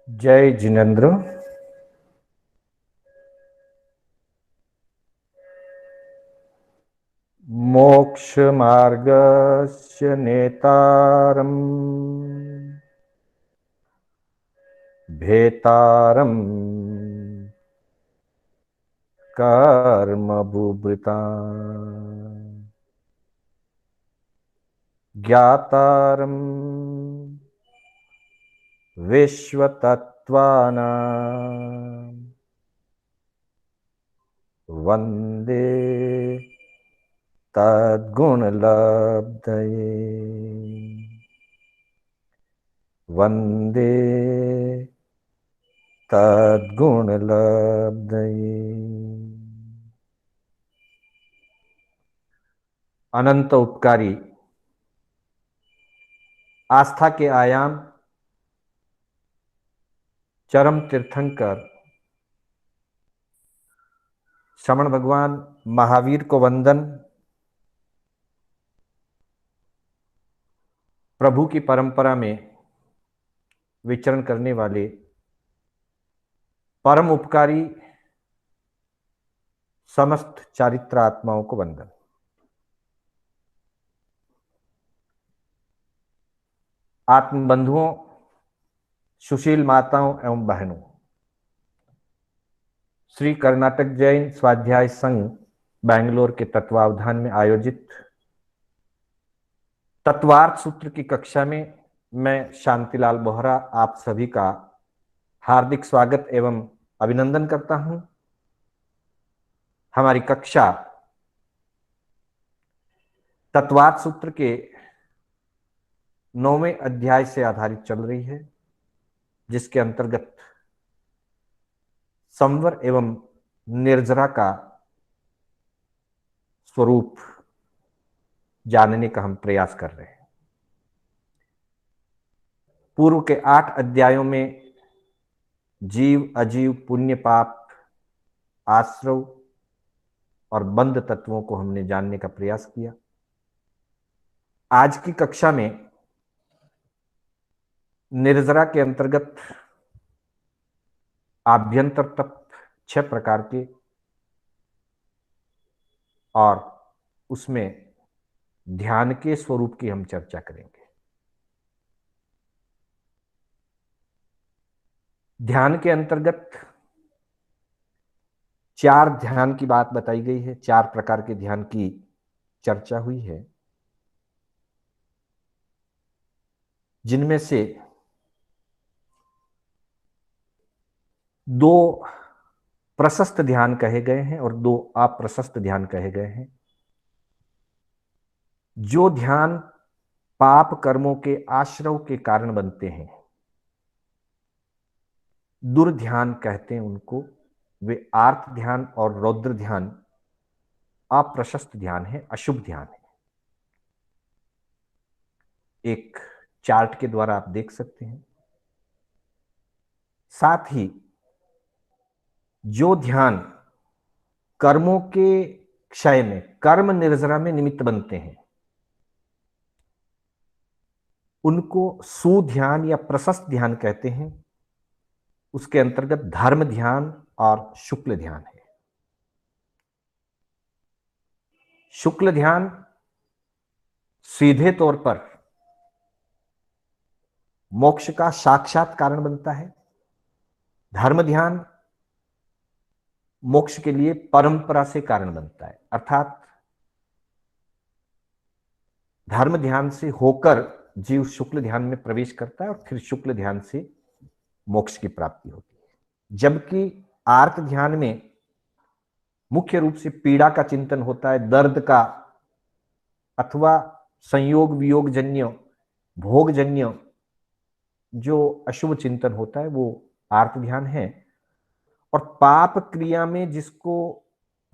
जय जिनेन्द्र। मोक्ष मार्गस्य नेतारम् भेतारम् कर्म बुभृता ज्ञातारम् विश्वतत्त्वानां वन्दे तद्गुणलब्धये। वन्दे तद्गुणलब्धये। अनंत उपकारी, आस्था के आयाम, चरम तीर्थंकर श्रमण भगवान महावीर को वंदन। प्रभु की परंपरा में विचरण करने वाले परम उपकारी समस्त चारित्र आत्माओं को वंदन। आत्म बंधुओं, सुशील माताओं एवं बहनों, श्री कर्नाटक जैन स्वाध्याय संघ बेंगलोर के तत्वावधान में आयोजित तत्वार्थ सूत्र की कक्षा में मैं शांतिलाल बोहरा आप सभी का हार्दिक स्वागत एवं अभिनंदन करता हूं। हमारी कक्षा तत्वार्थ सूत्र के 9वें अध्याय से आधारित चल रही है, जिसके अंतर्गत संवर एवं निर्जरा का स्वरूप जानने का हम प्रयास कर रहे हैं। पूर्व के 8 अध्यायों में जीव, अजीव, पुण्य, पाप, आश्रव और बंध तत्वों को हमने जानने का प्रयास किया। आज की कक्षा में निर्जरा के अंतर्गत आभ्यंतर तप 6 प्रकार के और उसमें ध्यान के स्वरूप की हम चर्चा करेंगे। ध्यान के अंतर्गत 4 ध्यान की बात बताई गई है, 4 प्रकार के ध्यान की चर्चा हुई है, जिनमें से 2 प्रशस्त ध्यान कहे गए हैं और 2 अप्रशस्त ध्यान कहे गए हैं। जो ध्यान पाप कर्मों के आश्रव के कारण बनते हैं, दुर्ध्यान कहते हैं उनको, वे आर्त ध्यान और रौद्र ध्यान अप्रशस्त ध्यान है, अशुभ ध्यान है। एक चार्ट के द्वारा आप देख सकते हैं। साथ ही जो ध्यान कर्मों के क्षय में, कर्म निर्जरा में निमित्त बनते हैं, उनको सुध्यान या प्रशस्त ध्यान कहते हैं। उसके अंतर्गत धर्म ध्यान और शुक्ल ध्यान है। शुक्ल ध्यान सीधे तौर पर मोक्ष का साक्षात कारण बनता है। धर्म ध्यान मोक्ष के लिए परंपरा से कारण बनता है, अर्थात धर्म ध्यान से होकर जीव शुक्ल ध्यान में प्रवेश करता है और फिर शुक्ल ध्यान से मोक्ष की प्राप्ति होती है। जबकि आर्त ध्यान में मुख्य रूप से पीड़ा का चिंतन होता है, दर्द का अथवा संयोग वियोग जन्य, भोग जन्य जो अशुभ चिंतन होता है, वो आर्त ध्यान है। और पाप क्रिया में जिसको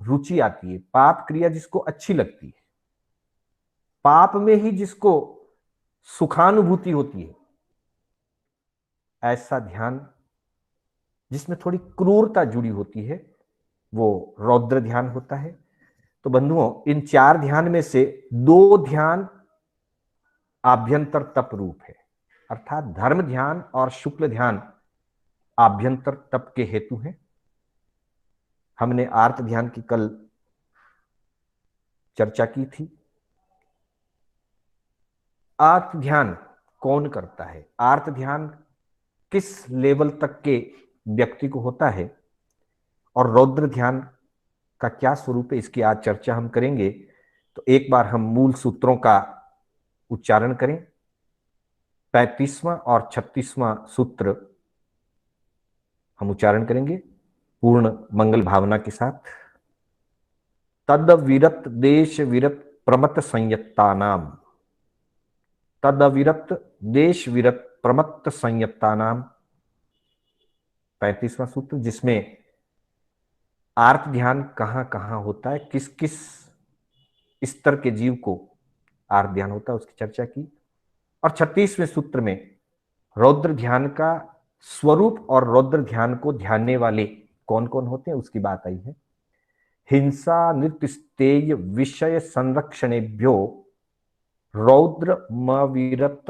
रुचि आती है, पाप क्रिया जिसको अच्छी लगती है, पाप में ही जिसको सुखानुभूति होती है, ऐसा ध्यान जिसमें थोड़ी क्रूरता जुड़ी होती है, वो रौद्र ध्यान होता है। तो बंधुओं, इन 4 ध्यान में से 2 ध्यान आभ्यंतर तप रूप है, अर्थात धर्म ध्यान और शुक्ल ध्यान आभ्यंतर तप के हेतु हैं। हमने आर्त ध्यान की कल चर्चा की थी। आर्त ध्यान कौन करता है, आर्त ध्यान किस लेवल तक के व्यक्ति को होता है, और रौद्र ध्यान का क्या स्वरूप है, इसकी आज चर्चा हम करेंगे। तो एक बार हम मूल सूत्रों का उच्चारण करें। 35वां और 36वां सूत्र हम उच्चारण करेंगे पूर्ण मंगल भावना के साथ। तद विरत देश विरत प्रमत संयत्ता नाम, तद विरत देश विरत प्रमत्त संयत्ता नाम 35वां सूत्र, जिसमें आर्त ध्यान कहां कहां होता है, किस किस स्तर के जीव को आर्त ध्यान होता है, उसकी चर्चा की। और 36वें सूत्र में रौद्र ध्यान का स्वरूप और रौद्र ध्यान को ध्यानने वाले कौन कौन होते हैं उसकी बात आई है। हिंसा नृत्यस्तेय विषय संरक्षणेभ्यो रौद्र मविरत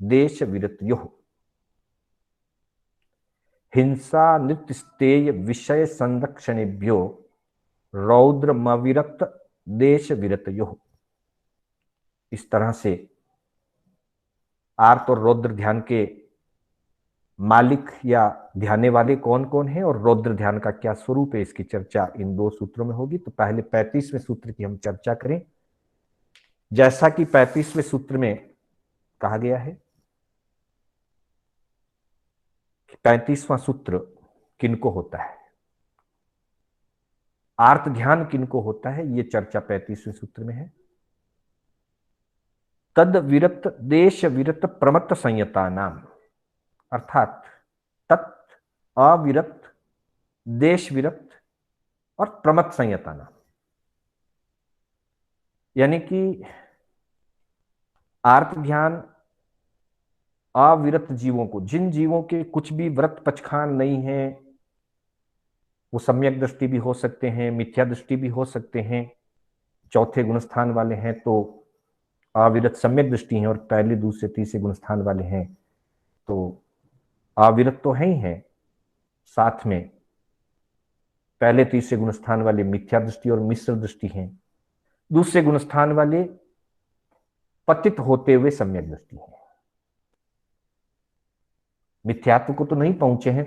देश विरतयो, हिंसा नृत्यस्तेय विषय संरक्षणेभ्यो रौद्र मविरत देश विरतयो। इस तरह से आर्त और रौद्र ध्यान के मालिक या ध्याने वाले कौन कौन हैं और रौद्र ध्यान का क्या स्वरूप है, इसकी चर्चा इन दो सूत्रों में होगी। तो पहले 35वें सूत्र की हम चर्चा करें। जैसा कि 35वें सूत्र में कहा गया है, 35वां सूत्र किनको होता है, आर्त ध्यान किनको होता है, यह चर्चा 35वें सूत्र में है। तद विरत देश विरत प्रमत्त संयता नाम, अर्थात तत् अविरत देश विरत और प्रमत्त संयता नाम, यानी कि आर्त ध्यान अविरत जीवों को, जिन जीवों के कुछ भी व्रत पचखान नहीं है, वो सम्यक दृष्टि भी हो सकते हैं, मिथ्या दृष्टि भी हो सकते हैं, चौथे गुणस्थान वाले हैं तो अविरत सम्यक दृष्टि है, और पहले दूसरे तीसरे गुणस्थान वाले हैं तो अविरत तो है ही है, साथ में पहले तीसरे गुणस्थान वाले मिथ्या दृष्टि और मिश्र दृष्टि हैं, दूसरे गुणस्थान वाले पतित होते हुए सम्यक दृष्टि है। मिथ्यात्व को तो नहीं पहुंचे हैं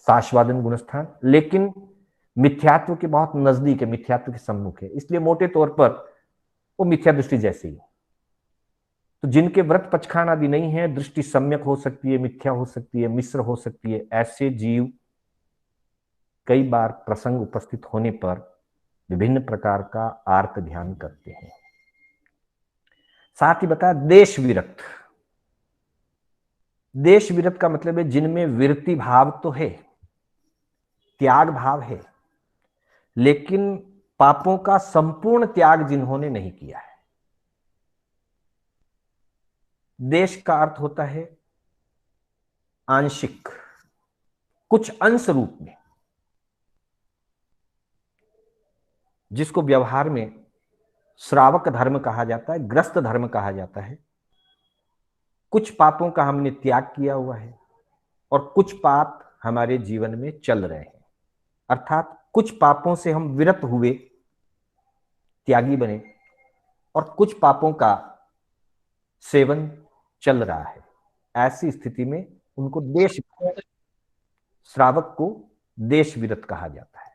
साश्वादन गुणस्थान, लेकिन मिथ्यात्व के बहुत नजदीक है, मिथ्यात्व के सम्मुख है, इसलिए मोटे तौर पर वो मिथ्या दृष्टि जैसी है। तो जिनके व्रत पचखान आदि नहीं है, दृष्टि सम्यक हो सकती है, मिथ्या हो सकती है, मिश्र हो सकती है, ऐसे जीव कई बार प्रसंग उपस्थित होने पर विभिन्न प्रकार का आर्त ध्यान करते हैं। साथ ही बताया देश विरक्त, देश विरक्त का मतलब है जिनमें विरति भाव तो है, त्याग भाव है, लेकिन पापों का संपूर्ण त्याग जिन्होंने नहीं किया है। देश का अर्थ होता है आंशिक, कुछ अंश रूप में, जिसको व्यवहार में श्रावक धर्म कहा जाता है, ग्रस्त धर्म कहा जाता है। कुछ पापों का हमने त्याग किया हुआ है और कुछ पाप हमारे जीवन में चल रहे हैं, अर्थात कुछ पापों से हम विरत हुए, त्यागी बने, और कुछ पापों का सेवन चल रहा है। ऐसी स्थिति में उनको देश, श्रावक को देश विरत कहा जाता है,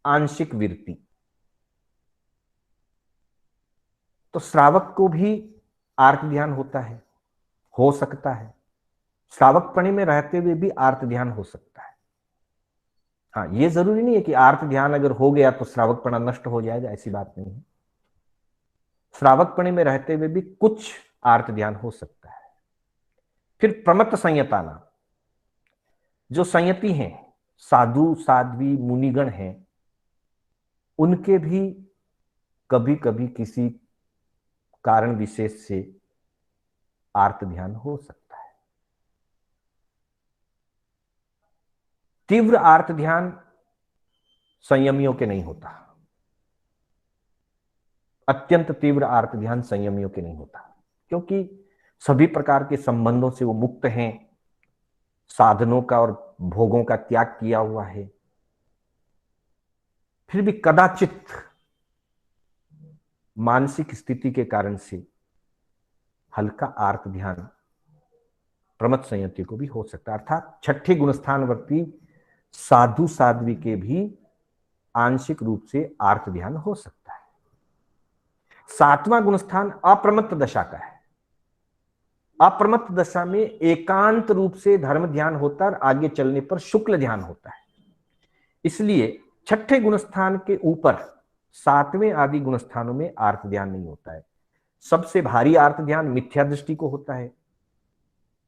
आंशिक विरति। तो श्रावक को भी आर्त ध्यान होता है, हो सकता है, श्रावकपणी में रहते हुए भी आर्त ध्यान हो सकता है। हाँ, ये जरूरी नहीं है कि आर्त ध्यान अगर हो गया तो श्रावकपणा नष्ट हो जाएगा, ऐसी बात नहीं है। श्रावकपणी में रहते हुए भी कुछ आर्त ध्यान हो सकता है। फिर प्रमत्त संयताना, जो संयति हैं, साधु साध्वी मुनिगण हैं, उनके भी कभी कभी किसी कारण विशेष से आर्त ध्यान हो सकता है। तीव्र आर्त ध्यान संयमियों के नहीं होता, अत्यंत तीव्र आर्त ध्यान संयमियों के नहीं होता, क्योंकि सभी प्रकार के संबंधों से वो मुक्त हैं, साधनों का और भोगों का त्याग किया हुआ है, फिर भी कदाचित मानसिक स्थिति के कारण से हल्का आर्त ध्यान प्रमथ संयति को भी हो सकता है। अर्थात छठे गुणस्थानवर्ती साधु साध्वी के भी आंशिक रूप से आर्त ध्यान हो सकता है। सातवां गुणस्थान अप्रमत्त दशा का है। अप्रमत्त दशा में एकांत रूप से धर्म ध्यान होता है और आगे चलने पर शुक्ल ध्यान होता है। इसलिए छठे गुणस्थान के ऊपर सातवें आदि गुणस्थानों में आर्त ध्यान नहीं होता है। सबसे भारी आर्त ध्यान मिथ्या दृष्टि को होता है,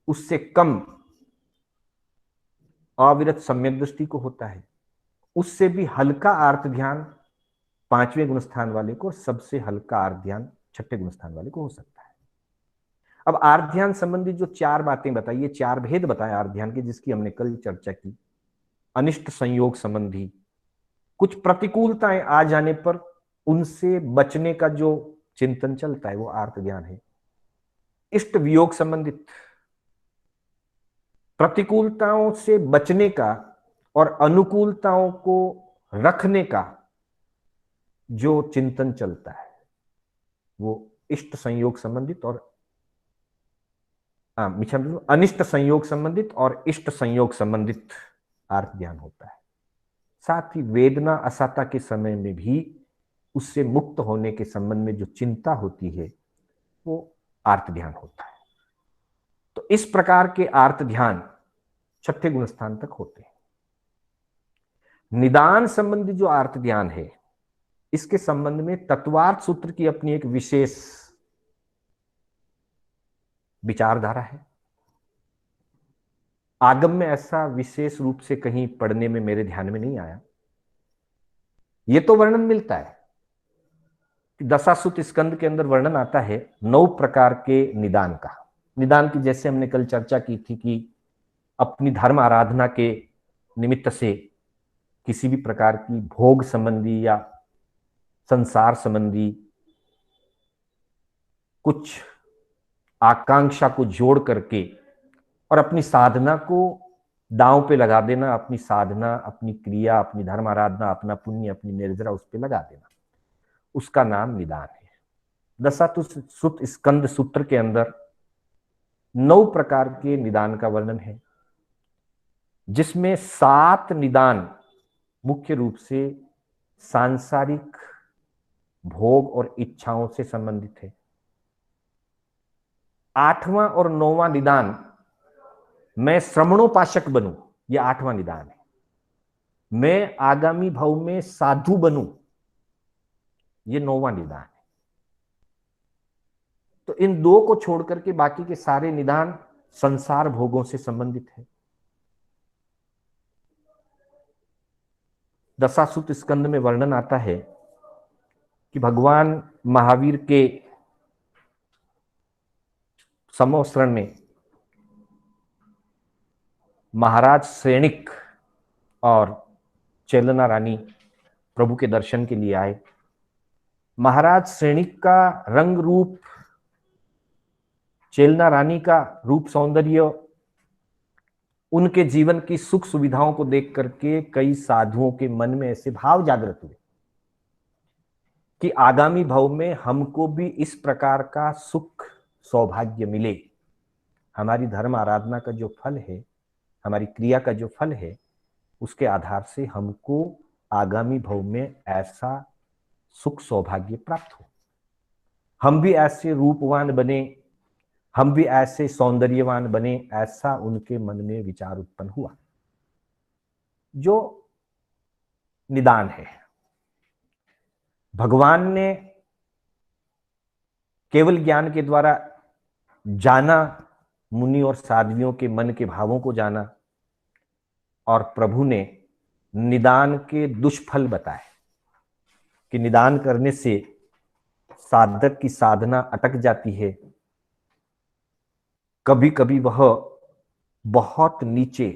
उससे कम अविरत सम्यक दृष्टि को होता है, उससे भी हल्का आर्त ध्यान पांचवें गुणस्थान वाले को, सबसे हल्का आर्त ध्यान छठे गुणस्थान वाले को हो सकता है। अब आर्त ध्यान संबंधी जो चार बातें बताई, ये चार भेद बताए आर्त ध्यान के, जिसकी हमने कल चर्चा की। अनिष्ट संयोग संबंधी, कुछ प्रतिकूलताएं आ जाने पर उनसे बचने का जो चिंतन चलता है वो आर्त ध्यान है। इष्ट वियोग संबंधित, प्रतिकूलताओं से बचने का और अनुकूलताओं को रखने का जो चिंतन चलता है वो इष्ट संयोग संबंधित और अनिष्ट संयोग संबंधित और इष्ट संयोग संबंधित आर्त ध्यान होता है। साथ ही वेदना असाता के समय में भी उससे मुक्त होने के संबंध में जो चिंता होती है वो आर्त ध्यान होता है। तो इस प्रकार के आर्त ध्यान छठे गुणस्थान तक होते हैं। निदान संबंधी जो आर्त ध्यान है, इसके संबंध में तत्वार्थ सूत्र की अपनी एक विशेष विचारधारा है। आगम में ऐसा विशेष रूप से कहीं पढ़ने में मेरे ध्यान में नहीं आया। यह तो वर्णन मिलता है कि दशासुत स्कंद के अंदर वर्णन आता है 9 प्रकार के निदान का। निदान की जैसे हमने कल चर्चा की थी कि अपनी धर्म आराधना के निमित्त से किसी भी प्रकार की भोग संबंधी या संसार संबंधी कुछ आकांक्षा को जोड़ करके और अपनी साधना को दांव पे लगा देना, अपनी साधना, अपनी क्रिया, अपनी धर्म आराधना, अपना पुण्य, अपनी निर्जरा उस पे लगा देना, उसका नाम निदान है। दशासुत स्कंद सूत्र के अंदर 9 प्रकार के निदान का वर्णन है, जिसमें 7 निदान मुख्य रूप से सांसारिक भोग और इच्छाओं से संबंधित है। 8वां और 9वां निदान मैं श्रमणोपासक बनूं, यह 8वां निदान है। मैं आगामी भव में साधु बनूं, यह 9वां निदान है। तो इन 2 को छोड़कर के बाकी के सारे निदान संसार भोगों से संबंधित है। दशासुत स्कंद में वर्णन आता है कि भगवान महावीर के समवस्त्रण में महाराज श्रेणिक और चेलना रानी प्रभु के दर्शन के लिए आए। महाराज श्रेणिक का रंग रूप, चेलना रानी का रूप सौंदर्य, उनके जीवन की सुख सुविधाओं को देख करके कई साधुओं के मन में ऐसे भाव जागृत हुए कि आगामी भव में हमको भी इस प्रकार का सुख सौभाग्य मिले। हमारी धर्म आराधना का जो फल है, हमारी क्रिया का जो फल है, उसके आधार से हमको आगामी भव में ऐसा सुख सौभाग्य प्राप्त हो, हम भी ऐसे रूपवान बने, हम भी ऐसे सौंदर्यवान बने, ऐसा उनके मन में विचार उत्पन्न हुआ, जो निदान है। भगवान ने केवल ज्ञान के द्वारा जाना, मुनि और साध्वियों के मन के भावों को जाना, और प्रभु ने निदान के दुष्फल बताए कि निदान करने से साधक की साधना अटक जाती है, कभी कभी वह बहुत नीचे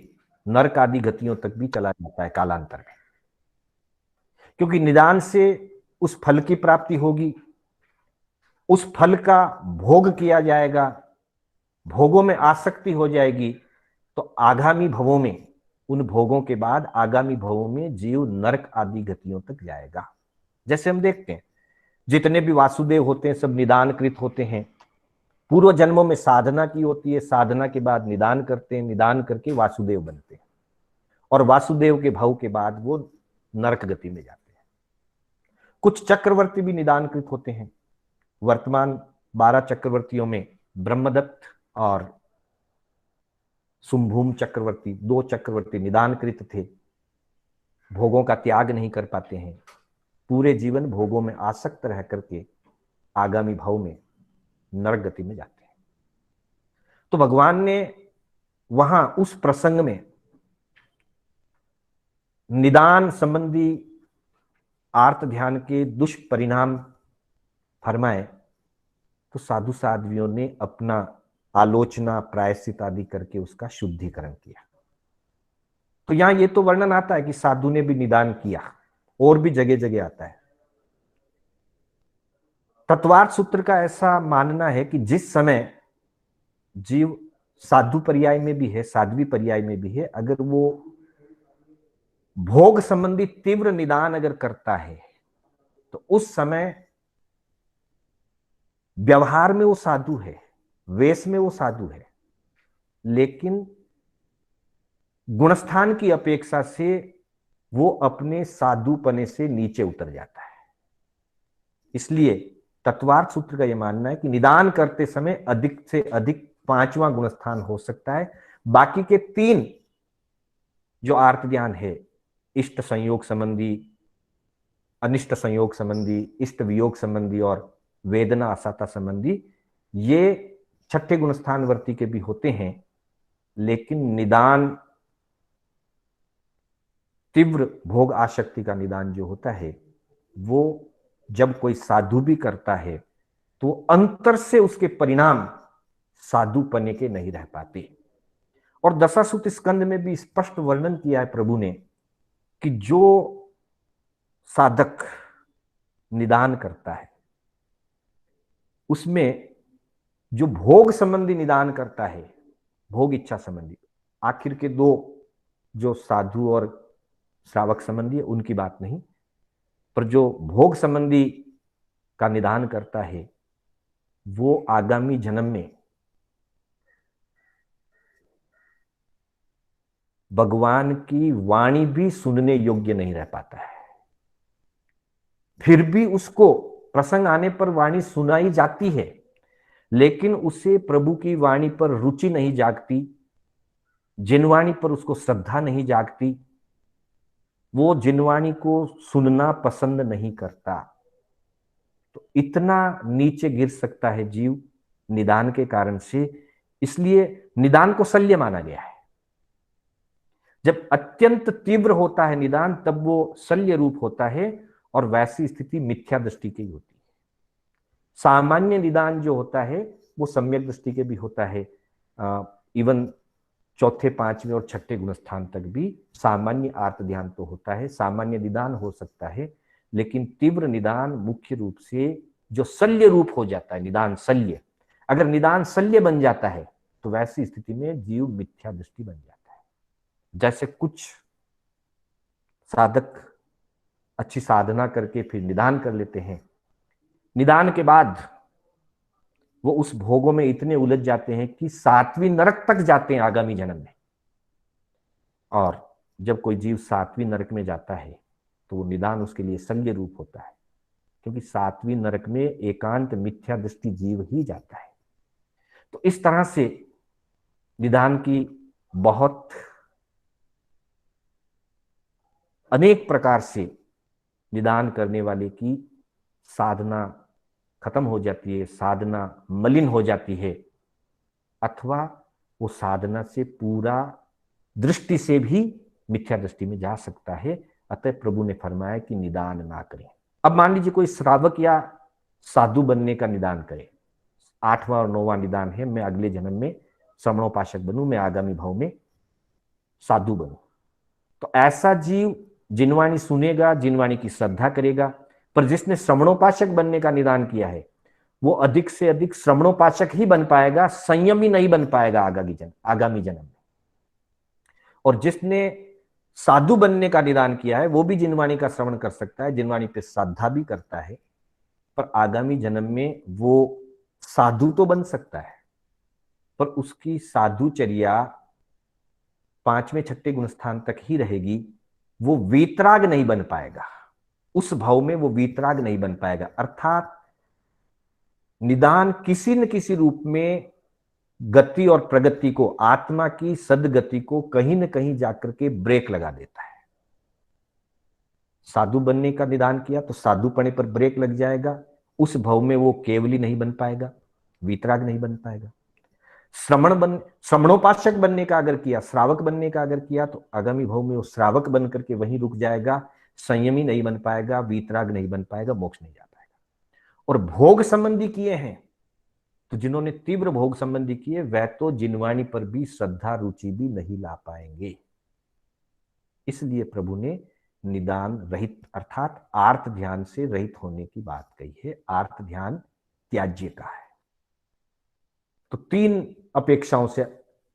नरक आदि गतियों तक भी चला जाता है कालांतर में, क्योंकि निदान से उस फल की प्राप्ति होगी, उस फल का भोग किया जाएगा, भोगों में आसक्ति हो जाएगी, तो आगामी भवों में उन भोगों के बाद आगामी भवों में जीव नरक आदि गतियों तक जाएगा। जैसे हम देखते हैं जितने भी वासुदेव होते हैं सब निदानकृत होते हैं, पूर्व जन्मों में साधना की होती है, साधना के बाद निदान करते हैं, निदान करके वासुदेव बनते हैं और वासुदेव के भव के बाद वो नरक गति में जाते हैं। कुछ चक्रवर्ती भी निदानकृत होते हैं। वर्तमान 12 चक्रवर्तियों में ब्रह्मदत्त और शुंभूम चक्रवर्ती, 2 चक्रवर्ती निदानकृत थे, भोगों का त्याग नहीं कर पाते हैं, पूरे जीवन भोगों में आसक्त रह करके आगामी भव में नरक गति में जाते हैं। तो भगवान ने वहां उस प्रसंग में निदान संबंधी आर्त ध्यान के दुष्परिणाम फरमाए, तो साधु साध्वियों ने अपना आलोचना प्रायश्चित आदि करके उसका शुद्धिकरण किया। तो यहां ये तो वर्णन आता है कि साधु ने भी निदान किया, और भी जगह जगह आता है। तत्वार्थ सूत्र का ऐसा मानना है कि जिस समय जीव साधु पर्याय में भी है, साध्वी पर्याय में भी है, अगर वो भोग संबंधी तीव्र निदान अगर करता है तो उस समय व्यवहार में वो साधु है, वेश में वो साधु है, लेकिन गुणस्थान की अपेक्षा से वो अपने साधुपने से नीचे उतर जाता है। इसलिए तत्वार्थ सूत्र का यह मानना है कि निदान करते समय अधिक से अधिक 5वां गुणस्थान हो सकता है। बाकी के 3 जो आर्त ज्ञान है, इष्ट संयोग संबंधी, अनिष्ट संयोग संबंधी, इष्ट वियोग संबंधी और वेदना असाता संबंधी, ये 6ठे गुणस्थान वर्ती के भी होते हैं, लेकिन निदान तीव्र भोग आसक्ति का निदान जो होता है वो जब कोई साधु भी करता है तो अंतर से उसके परिणाम साधुपने के नहीं रह पाते। और दशासुत स्कंद में भी स्पष्ट वर्णन किया है प्रभु ने कि जो साधक निदान करता है उसमें जो भोग संबंधी निदान करता है, भोग इच्छा संबंधी, आखिर के 2 जो साधु और श्रावक संबंधी है उनकी बात नहीं, पर जो भोग संबंधी का निदान करता है वो आगामी जन्म में भगवान की वाणी भी सुनने योग्य नहीं रह पाता है। फिर भी उसको प्रसंग आने पर वाणी सुनाई जाती है, लेकिन उसे प्रभु की वाणी पर रुचि नहीं जागती, जिनवाणी पर उसको श्रद्धा नहीं जागती, वो जिनवाणी को सुनना पसंद नहीं करता। तो इतना नीचे गिर सकता है जीव निदान के कारण से। इसलिए निदान को शल्य माना गया है। जब अत्यंत तीव्र होता है निदान तब वो शल्य रूप होता है, और वैसी स्थिति मिथ्या दृष्टि की होती है। सामान्य निदान जो होता है वो सम्यक दृष्टि के भी होता है। इवन 4थे, 5वें और 6ठे गुणस्थान तक भी सामान्य आर्त ध्यान तो होता है, सामान्य निदान हो सकता है, लेकिन तीव्र निदान मुख्य रूप से जो शल्य रूप हो जाता है, निदान शल्य, अगर निदान शल्य बन जाता है तो वैसी स्थिति में जीव मिथ्या दृष्टि बन जाता है। जैसे कुछ साधक अच्छी साधना करके फिर निदान कर लेते हैं, निदान के बाद वो उस भोगों में इतने उलझ जाते हैं कि 7वीं नरक तक जाते हैं आगामी जन्म में। और जब कोई जीव 7वीं नरक में जाता है तो वो निदान उसके लिए शल्य रूप होता है, क्योंकि 7वीं नरक में एकांत मिथ्या दृष्टि जीव ही जाता है। तो इस तरह से निदान की बहुत अनेक प्रकार से निदान करने वाले की साधना खत्म हो जाती है, साधना मलिन हो जाती है, अथवा वो साधना से पूरा दृष्टि से भी मिथ्या दृष्टि में जा सकता है। अतः प्रभु ने फरमाया कि निदान ना करें। अब मान लीजिए कोई श्रावक या साधु बनने का निदान करे, 8वां और 9वां निदान है, मैं अगले जन्म में श्रवणोपासक बनूं, मैं आगामी भाव में साधु बनूं। तो ऐसा जीव जिनवाणी सुनेगा, जिनवाणी की श्रद्धा करेगा, पर जिसने श्रवणोपासक बनने का निदान किया है वो अधिक से अधिक श्रवणोपासक ही बन पाएगा, संयमी नहीं बन पाएगा आगामी जन्म में। और जिसने साधु बनने का निदान किया है वो भी जिनवाणी का श्रवण कर सकता है, जिनवाणी पे श्रद्धा भी करता है, पर आगामी जन्म में वो साधु तो बन सकता है, पर उसकी साधुचर्या पांचवें छठे गुण स्थान तक ही रहेगी। वो वीतराग नहीं बन पाएगा, उस भाव में वो वीतराग नहीं बन पाएगा। अर्थात निदान किसी न किसी रूप में गति और प्रगति को, आत्मा की सदगति को कहीं न कहीं जाकर के ब्रेक लगा देता है। साधु बनने का निदान किया तो साधुपने पर ब्रेक लग जाएगा, उस भाव में वो केवली नहीं बन पाएगा, वीतराग नहीं बन पाएगा। श्रवणोपासक बनने का अगर किया, श्रावक बनने का अगर किया, तो आगामी भाव में वो श्रावक बन करके वहीं रुक जाएगा, संयमी नहीं बन पाएगा, वीतराग नहीं बन पाएगा, मोक्ष नहीं जा पाएगा। और भोग संबंधी किए हैं तो जिन्होंने तीव्र भोग संबंधी किए वह तो जिनवाणी पर भी श्रद्धा रुचि भी नहीं ला पाएंगे। इसलिए प्रभु ने निदान रहित अर्थात आर्त ध्यान से रहित होने की बात कही है। आर्त ध्यान त्याज्य का है। तो तीन अपेक्षाओं से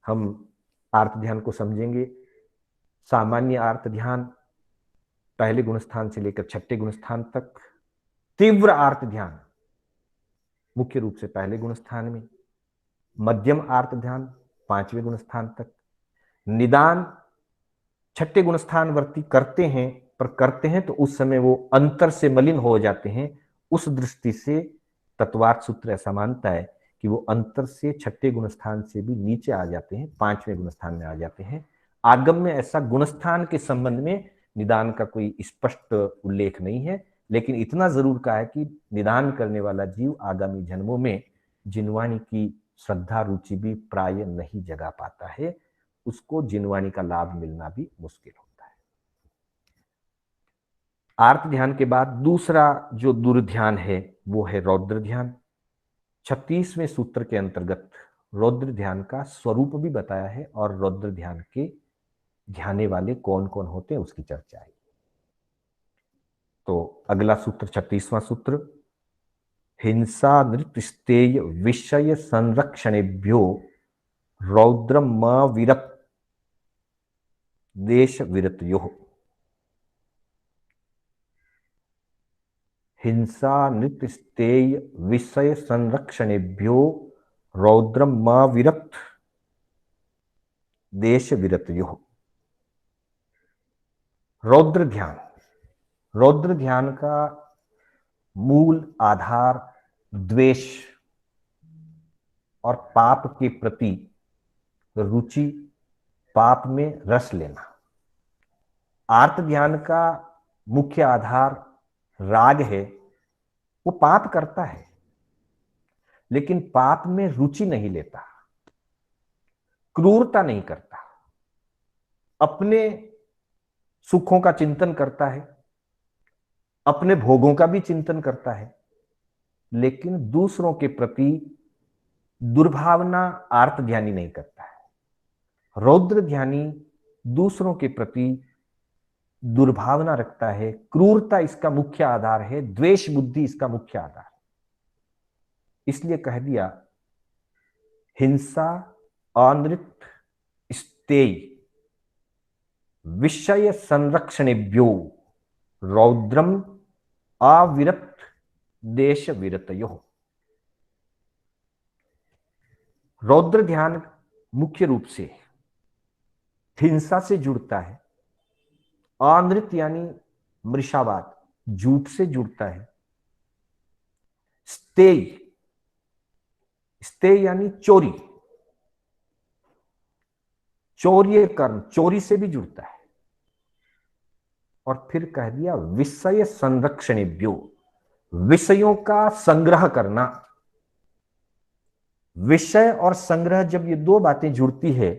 हम आर्त ध्यान को समझेंगे। सामान्य आर्त ध्यान पहले गुण स्थान से लेकर छठे गुण स्थान तक, तीव्र आर्त ध्यान मुख्य रूप से पहले गुण स्थान में, मध्यम आर्त ध्यान पांचवें गुण स्थान तक, निदान छठे गुण स्थान वर्ती करते हैं, पर करते हैं तो उस समय वो अंतर से मलिन हो जाते हैं। उस दृष्टि से तत्वार्थ सूत्र ऐसा मानता है कि वो अंतर से छठे गुण स्थान से भी नीचे आ जाते हैं, पांचवें गुण स्थान में आ जाते हैं। आगम में ऐसा गुणस्थान के संबंध में निदान का कोई स्पष्ट उल्लेख नहीं है, लेकिन इतना जरूर कहा है कि निदान करने वाला जीव आगामी जन्मों में जिनवाणी की श्रद्धा रुचि भी प्राय नहीं जगा पाता है, उसको जिनवाणी का लाभ मिलना भी मुश्किल होता है। आर्त ध्यान के बाद दूसरा जो दुर्ध्यान है वो है रौद्र ध्यान। 36वें सूत्र के अंतर्गत रौद्र ध्यान का स्वरूप भी बताया है और रौद्र ध्यान के ध्याने वाले कौन कौन होते हैं उसकी चर्चा है। तो अगला सूत्र 36वां सूत्र, हिंसा नृत्यस्तेय विषय संरक्षणेभ्यो रौद्रम म विरत देश विरतयो। हिंसा नृत्यस्तेय विषय संरक्षणेभ्यो रौद्रम म विरत देश विरतयो। रौद्र ध्यान, रौद्र ध्यान का मूल आधार द्वेष और पाप के प्रति रुचि, पाप में रस लेना। आर्त ध्यान का मुख्य आधार राग है, वो पाप करता है लेकिन पाप में रुचि नहीं लेता, क्रूरता नहीं करता, अपने सुखों का चिंतन करता है, अपने भोगों का भी चिंतन करता है, लेकिन दूसरों के प्रति दुर्भावना आर्त ध्यानी नहीं करता है। रौद्र ध्यानी दूसरों के प्रति दुर्भावना रखता है, क्रूरता इसका मुख्य आधार है, द्वेष बुद्धि इसका मुख्य आधार है। इसलिए कह दिया हिंसा अनृत स्तेय विषय संरक्षणेभ्यो रौद्रम अविरत देश विरतयो। रौद्र ध्यान मुख्य रूप से हिंसा से जुड़ता है, अनृत यानी मृषावाद झूठ से जुड़ता है, स्तेय, स्तेय यानी चोरी, चौर्य कर्म, चोरी से भी जुड़ता है। और फिर कह दिया विषय संरक्षणेभ्यो, विषयों का संग्रह करना। विषय और संग्रह जब ये दो बातें जुड़ती है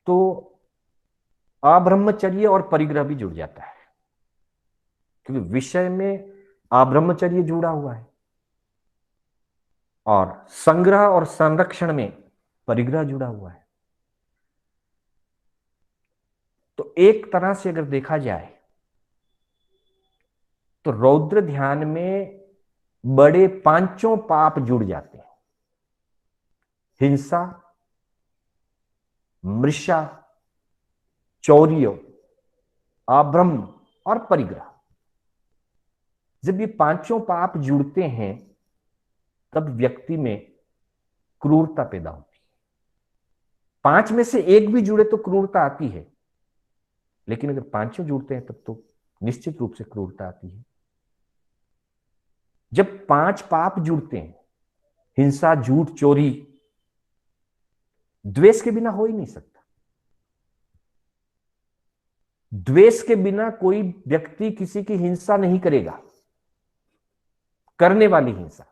तो अब्रह्मचर्य और परिग्रह भी जुड़ जाता है, क्योंकि विषय में अब्रह्मचर्य जुड़ा हुआ है और संग्रह और संरक्षण में परिग्रह जुड़ा हुआ है। तो एक तरह से अगर देखा जाए तो रौद्र ध्यान में बड़े पांचों पाप जुड़ जाते हैं। हिंसा, मृषा, चौर्य, अब्रह्म और परिग्रह। जब ये पांचों पाप जुड़ते हैं तब व्यक्ति में क्रूरता पैदा होती है। पांच में से एक भी जुड़े तो क्रूरता आती है, लेकिन अगर पांचों जुड़ते हैं तब तो निश्चित रूप से क्रूरता आती है। जब पांच पाप जुड़ते हैं, हिंसा, झूठ, चोरी, द्वेष के बिना हो ही नहीं सकता। द्वेष के बिना कोई व्यक्ति किसी की हिंसा नहीं करेगा। करने वाली हिंसा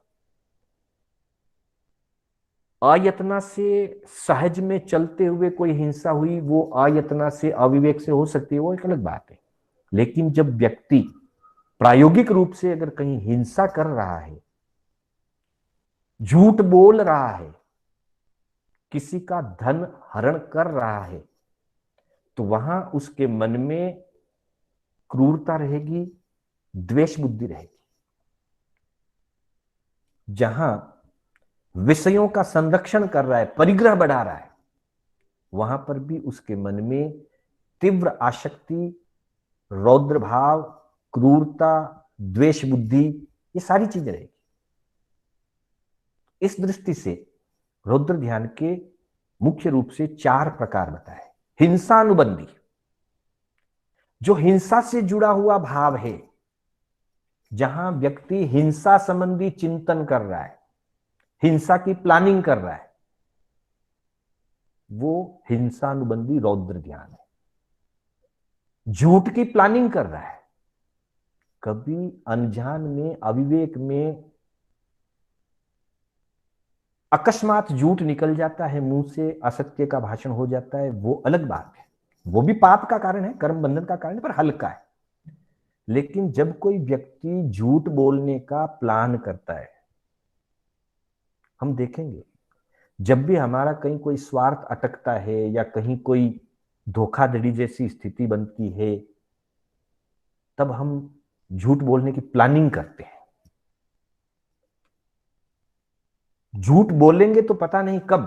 अयतना से, सहज में चलते हुए कोई हिंसा हुई, वो अयतना से, अविवेक से हो सकती है, वो एक अलग बात है। लेकिन जब व्यक्ति प्रायोगिक रूप से अगर कहीं हिंसा कर रहा है, झूठ बोल रहा है, किसी का धन हरण कर रहा है, तो वहां उसके मन में क्रूरता रहेगी, द्वेष बुद्धि रहेगी। जहां विषयों का संरक्षण कर रहा है, परिग्रह बढ़ा रहा है, वहां पर भी उसके मन में तीव्र आसक्ति, रौद्र भाव, क्रूरता, द्वेष बुद्धि, ये सारी चीजें रहेगी। इस दृष्टि से रौद्र ध्यान के मुख्य रूप से 4 प्रकार बताए। हिंसानुबंधी, जो हिंसा से जुड़ा हुआ भाव है, जहां व्यक्ति हिंसा संबंधी चिंतन कर रहा है, हिंसा की प्लानिंग कर रहा है, वो हिंसानुबंधी रौद्र ध्यान है। झूठ की प्लानिंग कर रहा है, कभी अनजान में, अविवेक में अकस्मात झूठ निकल जाता है, मुंह से असत्य का भाषण हो जाता है, वो अलग बात है। वो भी पाप का कारण है, कर्म बंधन का कारण है, पर हल्का है। लेकिन जब कोई व्यक्ति झूठ बोलने का प्लान करता है, हम देखेंगे जब भी हमारा कहीं कोई स्वार्थ अटकता है या कहीं कोई धोखाधड़ी जैसी स्थिति बनती है, तब हम झूठ बोलने की प्लानिंग करते हैं। झूठ बोलेंगे तो पता नहीं कब,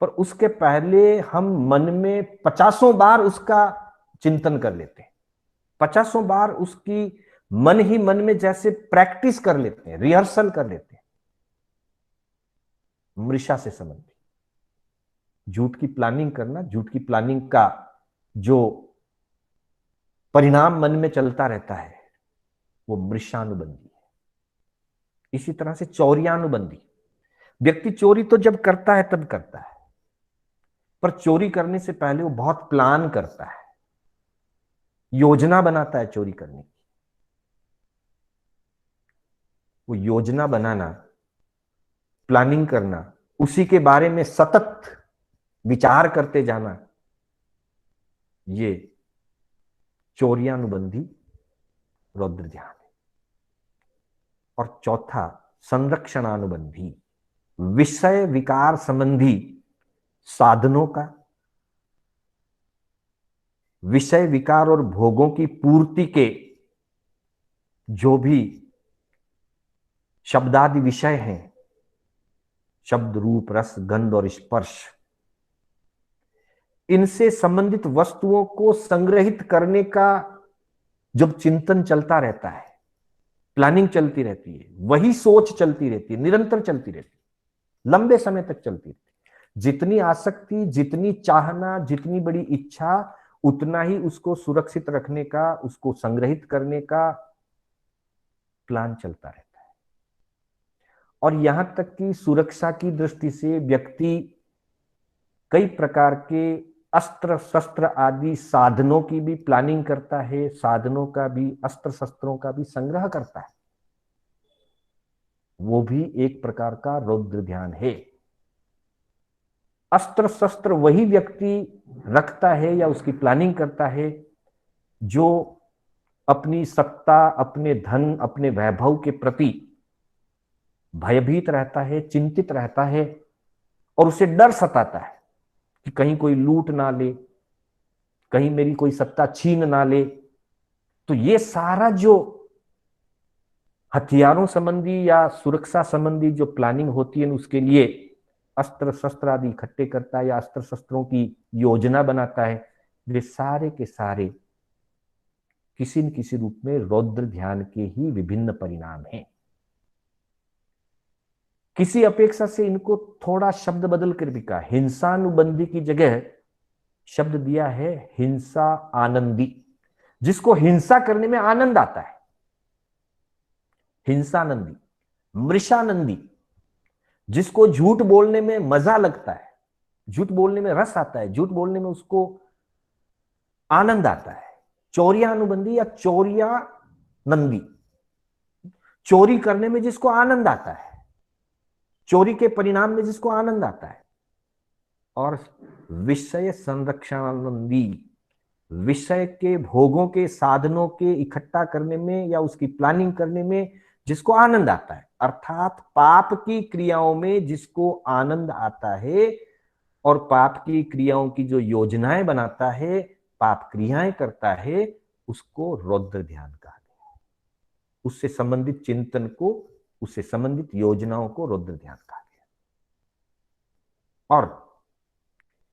पर उसके पहले हम मन में 50 बार उसका चिंतन कर लेते हैं, 50 बार उसकी मन ही मन में जैसे प्रैक्टिस कर लेते हैं, रिहर्सल कर लेते हैं। मृषा से संबंधित झूठ की प्लानिंग करना, झूठ की प्लानिंग का जो परिणाम मन में चलता रहता है, वो मृषानुबंधी है। इसी तरह से चौर्यानुबंधी, व्यक्ति चोरी तो जब करता है तब करता है, पर चोरी करने से पहले वो बहुत प्लान करता है, योजना बनाता है चोरी करने की। वो योजना बनाना, प्लानिंग करना, उसी के बारे में सतत विचार करते जाना, ये चौर्यानुबंधी रौद्र ध्यान है। और चौथा संरक्षणानुबंधी, विषय विकार संबंधी साधनों का, विषय विकार और भोगों की पूर्ति के जो भी शब्दादि विषय हैं, शब्द, रूप, रस, गंध और स्पर्श, इनसे संबंधित वस्तुओं को संग्रहित करने का जब चिंतन चलता रहता है, प्लानिंग चलती रहती है, वही सोच चलती रहती है, निरंतर चलती रहती है, लंबे समय तक चलती रहती है। जितनी आसक्ति, जितनी चाहना, जितनी बड़ी इच्छा, उतना ही उसको सुरक्षित रखने का, उसको संग्रहित करने का प्लान चलता रहता है। और यहां तक कि सुरक्षा की दृष्टि से व्यक्ति कई प्रकार के अस्त्र शस्त्र आदि साधनों की भी प्लानिंग करता है, साधनों का भी, अस्त्र शस्त्रों का भी संग्रह करता है। वो भी एक प्रकार का रौद्र ध्यान है। अस्त्र शस्त्र वही व्यक्ति रखता है या उसकी प्लानिंग करता है जो अपनी सत्ता, अपने धन, अपने वैभव के प्रति भयभीत रहता है, चिंतित रहता है, और उसे डर सताता है कि कहीं कोई लूट ना ले, कहीं मेरी कोई सत्ता छीन ना ले। तो ये सारा जो हथियारों संबंधी या सुरक्षा संबंधी जो प्लानिंग होती है, उसके लिए अस्त्र शस्त्र आदि इकट्ठे करता है या अस्त्र शस्त्रों की योजना बनाता है, वे सारे के सारे किसी न किसी रूप में रौद्र ध्यान के ही विभिन्न परिणाम हैं। किसी अपेक्षा से इनको थोड़ा शब्द बदल कर भी कहा, हिंसानुबंधी की जगह शब्द दिया है हिंसा आनंदी, जिसको हिंसा करने में आनंद आता है, हिंसानंदी। मृषानंदी, जिसको झूठ बोलने में मजा लगता है, झूठ बोलने में रस आता है, झूठ बोलने में उसको आनंद आता है। चौर्यानुबंधी या चौर्या नंदी, चोरी करने में जिसको आनंद आता है, चोरी के परिणाम में जिसको आनंद आता है। और विषय संरक्षणानंदी, विषय के भोगों के साधनों के इकट्ठा करने में या उसकी प्लानिंग करने में जिसको आनंद आता है, अर्थात पाप की क्रियाओं में जिसको आनंद आता है और पाप की क्रियाओं की जो योजनाएं बनाता है, पाप क्रियाएं करता है, उसको रौद्र ध्यान कहा गया। उससे संबंधित चिंतन को, उससे संबंधित योजनाओं को रौद्र ध्यान कहा गया। और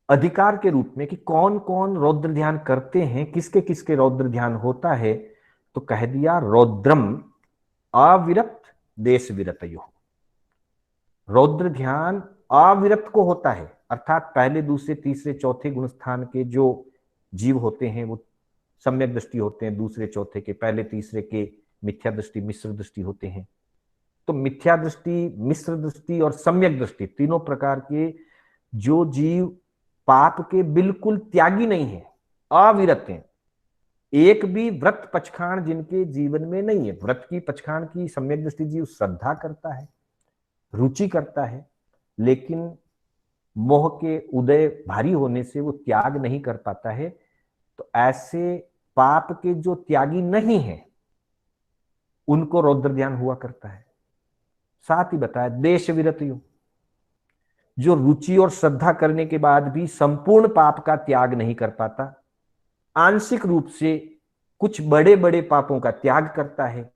अधिकार के रूप में कि कौन कौन रौद्र ध्यान करते हैं, किसके किसके रौद्र ध्यान होता है, तो कह दिया रौद्रम अविरत देश विरतयो। रौद्र ध्यान अविरत को होता है, अर्थात पहले दूसरे तीसरे चौथे गुण स्थान के जो जीव होते हैं वो सम्यक दृष्टि होते हैं, दूसरे चौथे के, पहले तीसरे के मिथ्या दृष्टि मिश्र दृष्टि होते हैं। तो मिथ्या दृष्टि, मिश्र दृष्टि और सम्यक दृष्टि, तीनों प्रकार के जो जीव पाप के बिल्कुल त्यागी नहीं है, अविरत हैं, एक भी व्रत पचखाण जिनके जीवन में नहीं है। व्रत की पचखाण की सम्यक दृष्टि जीव श्रद्धा करता है, रुचि करता है, लेकिन मोह के उदय भारी होने से वो त्याग नहीं कर पाता है। तो ऐसे पाप के जो त्यागी नहीं है उनको रौद्र ध्यान हुआ करता है। साथ ही बताया देश विरतियों, जो रुचि और श्रद्धा करने के बाद भी संपूर्ण पाप का त्याग नहीं कर पाता, आंशिक रूप से कुछ बड़े बड़े पापों का त्याग करता है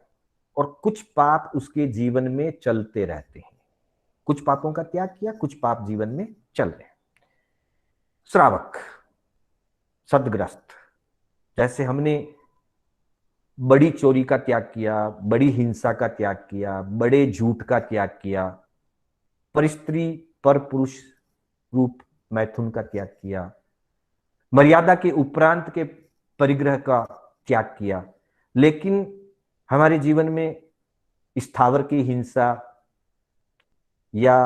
और कुछ पाप उसके जीवन में चलते रहते हैं। कुछ पापों का त्याग किया, कुछ पाप जीवन में चल रहे हैं। श्रावक, सदग्रस्त, जैसे हमने बड़ी चोरी का त्याग किया, बड़ी हिंसा का त्याग किया, बड़े झूठ का त्याग किया, पर स्त्री पर पुरुष रूप मैथुन का त्याग किया, मर्यादा के उपरांत के परिग्रह का त्याग किया, लेकिन हमारे जीवन में स्थावर की हिंसा या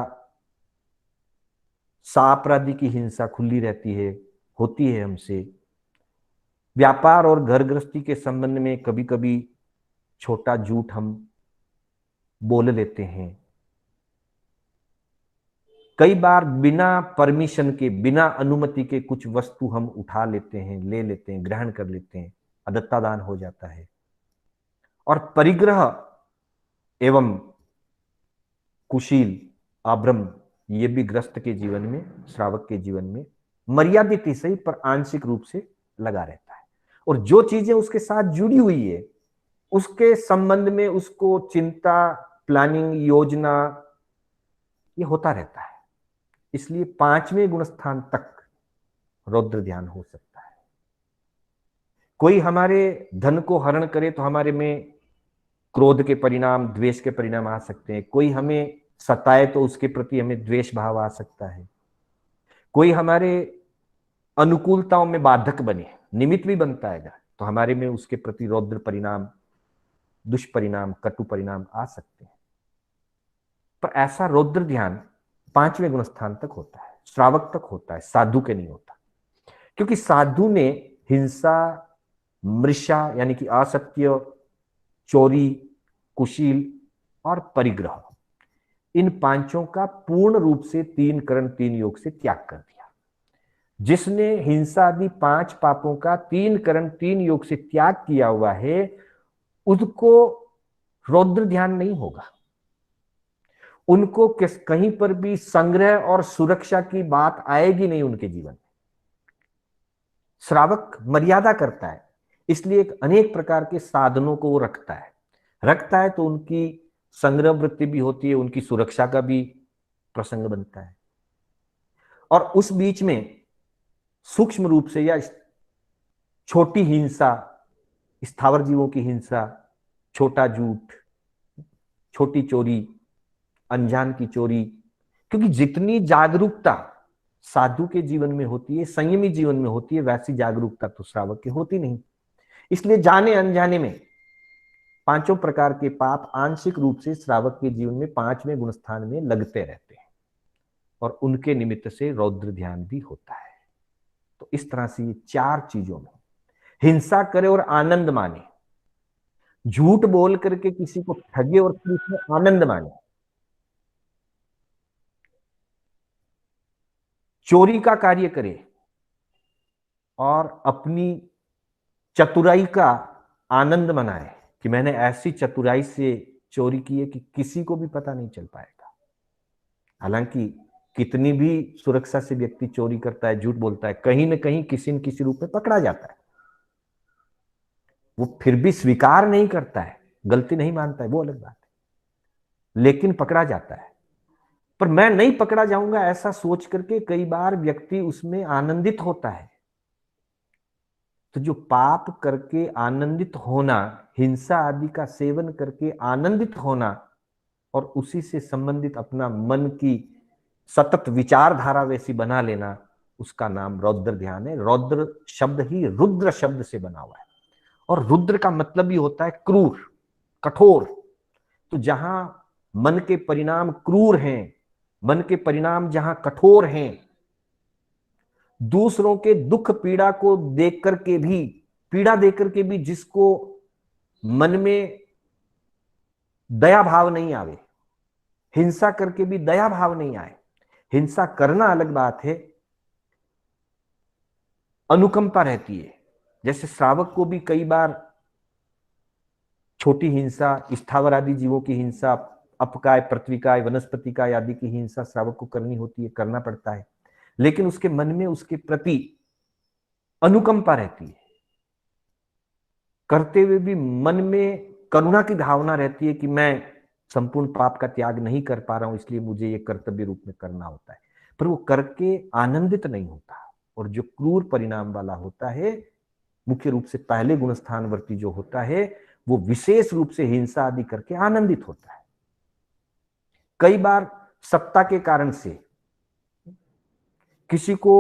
सापराधी की हिंसा खुली रहती है, होती है हमसे। व्यापार और घर गृहस्थी के संबंध में कभी कभी छोटा झूठ हम बोल लेते हैं। कई बार बिना परमिशन के, बिना अनुमति के कुछ वस्तु हम उठा लेते हैं, ले लेते हैं, ग्रहण कर लेते हैं, अदत्तादान हो जाता है। और परिग्रह एवं कुशील, अभ्रम, ये भी ग्रस्त के जीवन में, श्रावक के जीवन में मर्यादित ही सही पर आंशिक रूप से लगा रहता है। और जो चीजें उसके साथ जुड़ी हुई है उसके संबंध में उसको चिंता, प्लानिंग, योजना, ये होता रहता है। इसलिए 5वें गुण स्थान तक रौद्र ध्यान हो सकता है। कोई हमारे धन को हरण करे तो हमारे में क्रोध के परिणाम, द्वेष के परिणाम आ सकते हैं। कोई हमें सताए तो उसके प्रति हमें द्वेष भाव आ सकता है। कोई हमारे अनुकूलताओं में बाधक बने, निमित्त भी बनता है तो हमारे में उसके प्रति रौद्र परिणाम, दुष्परिणाम, कटु परिणाम आ सकते हैं। पर ऐसा रौद्र ध्यान 5वें गुण स्थान तक होता है, श्रावक तक होता है, साधु के नहीं होता। क्योंकि साधु ने हिंसा, मृषा यानी कि असत्य, चोरी, कुशील और परिग्रह, इन पांचों का पूर्ण रूप से 3 करण 3 योग से त्याग कर दिया। जिसने हिंसा आदि 5 पापों का 3 करण 3 योग से त्याग किया हुआ है उसको रौद्र ध्यान नहीं होगा। उनको कहीं पर भी संग्रह और सुरक्षा की बात आएगी नहीं उनके जीवन में। श्रावक मर्यादा करता है, इसलिए अनेक प्रकार के साधनों को वो रखता है तो उनकी संग्रह वृत्ति भी होती है, उनकी सुरक्षा का भी प्रसंग बनता है। और उस बीच में सूक्ष्म रूप से या छोटी हिंसा, स्थावर जीवों की हिंसा, छोटा झूठ, छोटी चोरी, अनजान की चोरी, क्योंकि जितनी जागरूकता साधु के जीवन में होती है, संयमी जीवन में होती है, वैसी जागरूकता तो श्रावक की होती नहीं। इसलिए जाने अनजाने में पांचों प्रकार के पाप आंशिक रूप से श्रावक के जीवन में पांचवें गुणस्थान में लगते रहते हैं और उनके निमित्त से रौद्र ध्यान भी होता है। तो इस तरह से ये चार चीजों में हिंसा करे और आनंद माने, झूठ बोल करके किसी को ठगे और फिर उसमें आनंद माने, चोरी का कार्य करे और अपनी चतुराई का आनंद मनाए कि मैंने ऐसी चतुराई से चोरी की है कि किसी को भी पता नहीं चल पाएगा। हालांकि कितनी भी सुरक्षा से व्यक्ति चोरी करता है, झूठ बोलता है, कहीं ना कहीं किसी न किसी रूप में पकड़ा जाता है। वो फिर भी स्वीकार नहीं करता है, गलती नहीं मानता है, वो अलग बात है, लेकिन पकड़ा जाता है। पर मैं नहीं पकड़ा जाऊंगा ऐसा सोच करके कई बार व्यक्ति उसमें आनंदित होता है। तो जो पाप करके आनंदित होना, हिंसा आदि का सेवन करके आनंदित होना और उसी से संबंधित अपना मन की सतत विचारधारा वैसी बना लेना, उसका नाम रौद्र ध्यान है। रौद्र शब्द ही रुद्र शब्द से बना हुआ है और रुद्र का मतलब ही होता है क्रूर, कठोर। तो जहां मन के परिणाम क्रूर हैं, मन के परिणाम जहां कठोर हैं, दूसरों के दुख पीड़ा को देख करके भी, पीड़ा देकर के भी जिसको मन में दया भाव नहीं आवे, हिंसा करके भी दया भाव नहीं आए, हिंसा करना अलग बात है, अनुकंपा रहती है। जैसे श्रावक को भी कई बार छोटी हिंसा, स्थावर आदि जीवों की हिंसा, अपकाय, पृथ्वीकाय, वनस्पतिकाय आदि की हिंसा श्रावक को करनी होती है, करना पड़ता है, लेकिन उसके मन में उसके प्रति अनुकंपा रहती है। करते हुए भी मन में करुणा की भावना रहती है कि मैं संपूर्ण पाप का त्याग नहीं कर पा रहा हूं, इसलिए मुझे ये कर्तव्य रूप में करना होता है। पर वो करके आनंदित नहीं होता। और जो क्रूर परिणाम वाला होता है, मुख्य रूप से पहले गुणस्थानवर्ती जो होता है, वो विशेष रूप से हिंसा आदि करके आनंदित होता है। कई बार सत्ता के कारण से किसी को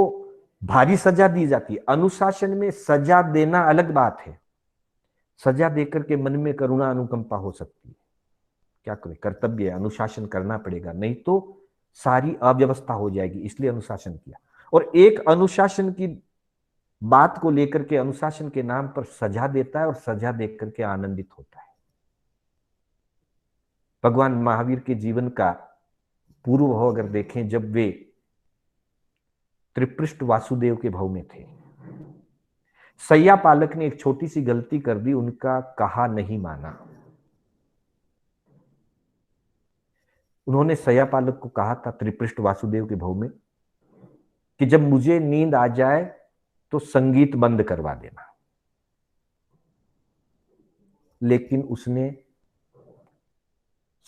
भारी सजा दी जाती है। अनुशासन में सजा देना अलग बात है, सजा देकर के मन में करुणा अनुकंपा हो सकती है। क्या करें, कर्तव्य है, अनुशासन करना पड़ेगा, नहीं तो सारी अव्यवस्था हो जाएगी, इसलिए अनुशासन किया। और एक अनुशासन की बात को लेकर के, अनुशासन के नाम पर सजा देता है और सजा देख करके आनंदित होता है। भगवान महावीर के जीवन का पूर्व भाव अगर देखें, जब वे त्रिपृष्ठ वासुदेव के भाव में थे, सैया पालक ने एक छोटी सी गलती कर दी, उनका कहा नहीं माना। उन्होंने सैया पालक को कहा था त्रिपृष्ठ वासुदेव के भाव में कि जब मुझे नींद आ जाए तो संगीत बंद करवा देना। लेकिन उसने,